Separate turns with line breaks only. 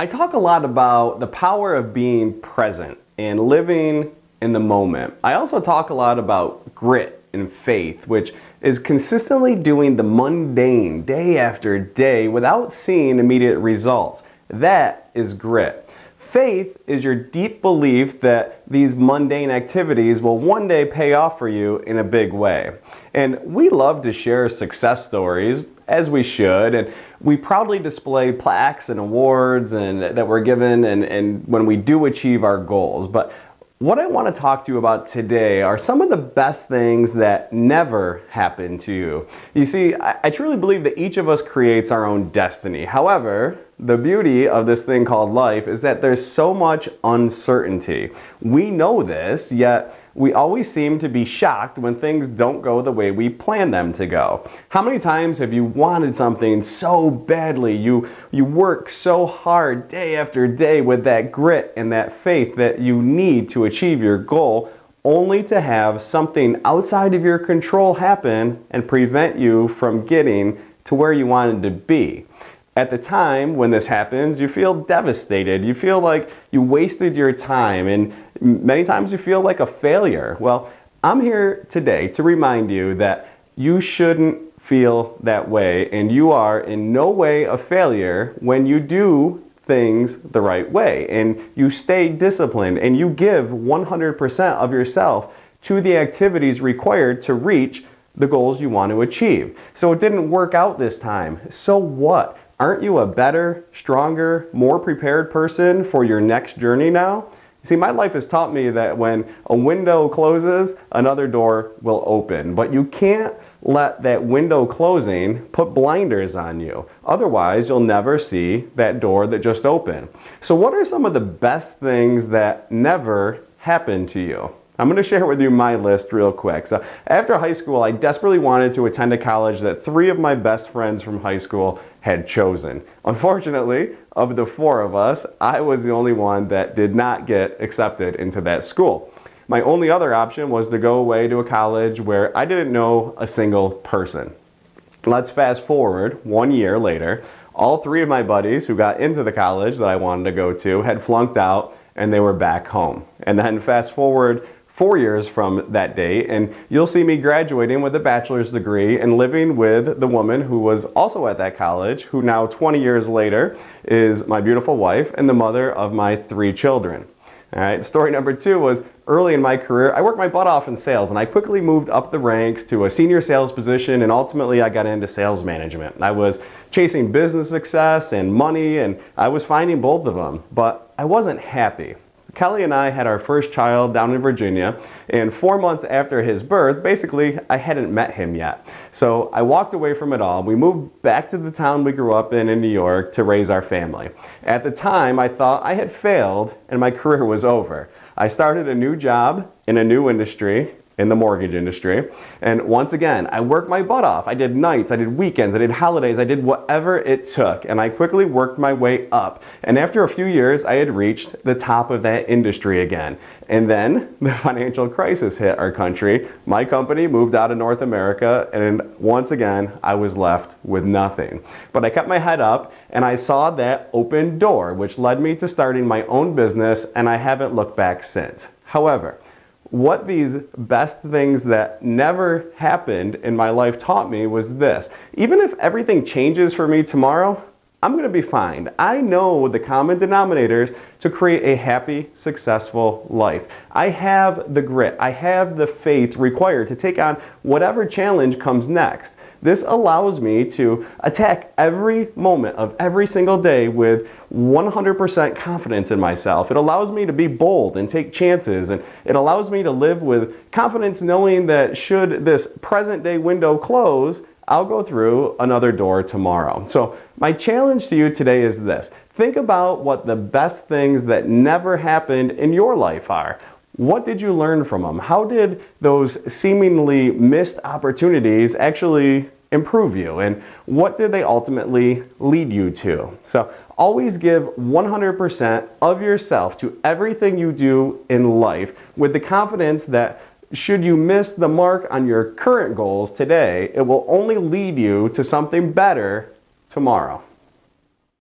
I talk a lot about the power of being present and living in the moment. I also talk a lot about grit and faith, which is consistently doing the mundane day after day without seeing immediate results. That is grit. Faith is your deep belief that these mundane activities will one day pay off for you in a big way. And we love to share success stories, as we should, and we proudly display plaques and awards that we're given and when we do achieve our goals. But what I want to talk to you about today are some of the best things that never happen to you. You see, I truly believe that each of us creates our own destiny. However, the beauty of this thing called life is that there's so much uncertainty. We know this, yet we always seem to be shocked when things don't go the way we plan them to go. How many times have you wanted something so badly, you work so hard day after day with that grit and that faith that you need to achieve your goal, only to have something outside of your control happen and prevent you from getting to where you wanted to be? At the time when this happens, you feel devastated. You feel like you wasted your time, and many times you feel like a failure. Well, I'm here today to remind you that you shouldn't feel that way, and you are in no way a failure when you do things the right way, and you stay disciplined, and you give 100% of yourself to the activities required to reach the goals you want to achieve. So it didn't work out this time. So what? Aren't you a better, stronger, more prepared person for your next journey now? See, my life has taught me that when a window closes, another door will open. But you can't let that window closing put blinders on you. Otherwise, you'll never see that door that just opened. So what are some of the best things that never happened to you? I'm going to share with you my list real quick. So after high school, I desperately wanted to attend a college that 3 of my best friends from high school had chosen. Unfortunately, of the 4 of us, I was the only one that did not get accepted into that school. My only other option was to go away to a college where I didn't know a single person. Let's fast forward 1 year later. All 3 of my buddies who got into the college that I wanted to go to had flunked out and they were back home. And then fast forward 4 years from that date, and you'll see me graduating with a bachelor's degree and living with the woman who was also at that college, who now 20 years later is my beautiful wife and the mother of my 3 children. All right, story number 2 was early in my career, I worked my butt off in sales, and I quickly moved up the ranks to a senior sales position, and ultimately I got into sales management. I was chasing business success and money, and I was finding both of them, but I wasn't happy. Kelly and I had our first child down in Virginia, and 4 months after his birth, basically, I hadn't met him yet. So I walked away from it all. We moved back to the town we grew up in New York to raise our family. At the time, I thought I had failed and my career was over. I started a new job in a new industry, in the mortgage industry. And once again, I worked my butt off. I did nights, I did weekends, I did holidays, I did whatever it took. And I quickly worked my way up. And after a few years, I had reached the top of that industry again. And then the financial crisis hit our country. My company moved out of North America, and once again, I was left with nothing. But I kept my head up, and I saw that open door, which led me to starting my own business, and I haven't looked back since. However, what these best things that never happened in my life taught me was this: even if everything changes for me tomorrow, I'm going to be fine. I know the common denominators to create a happy, successful life. I have the grit, I have the faith required to take on whatever challenge comes next. This allows me to attack every moment of every single day with 100% confidence in myself. It allows me to be bold and take chances, and it allows me to live with confidence knowing that should this present day window close, I'll go through another door tomorrow. So my challenge to you today is this: think about what the best things that never happened in your life are. What did you learn from them? How did those seemingly missed opportunities actually improve you? And what did they ultimately lead you to? So always give 100% of yourself to everything you do in life with the confidence that should you miss the mark on your current goals today, it will only lead you to something better tomorrow.